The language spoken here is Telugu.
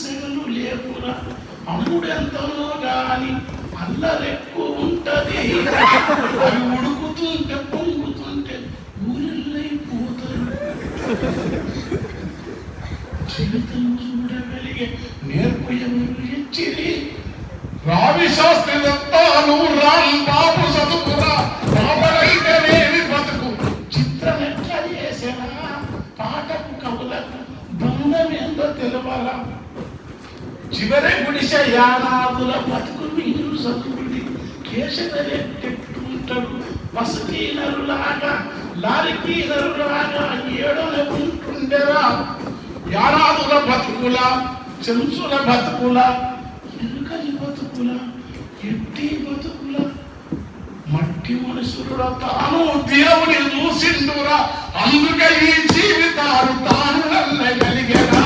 సెగలు లేకురా అమ్ముడెంతనో గాని అల్లరెక్కువ ఉంటది. అవి ఉడుకుతుంటే పొంగుతుంటే ఊరిల్లైపోతారు. జీవితం చూడగలిగే నేర్పు ఎవరు ఇచ్చిరి? రావి శాస్త్రి దత్తాను రాంబాబు చదువుకురా రాబడైతేనేమి బతుకు. చిత్రం ఎట్లా చేసినా పాటకు కవులకు బంధం ఏందో తెలవాలా. చివరి గుడిసె యానాదుల బతుకు మీరు చదువుడి. కేశవరెట్టుంటాడు వసతీనరులాగా లారికీనరులాగా ఏడోనే ఉంటుండేరా. యానాదుల బతుకుల చెంచుల బతుకుల ఎరుకని బతుకుల ఎట్టి బతుకుల మట్టి మనుషుల తాను దేవుని చూసిండురా. అందుకే ఈ జీవితాలు తాను నల్లగలిగేరా.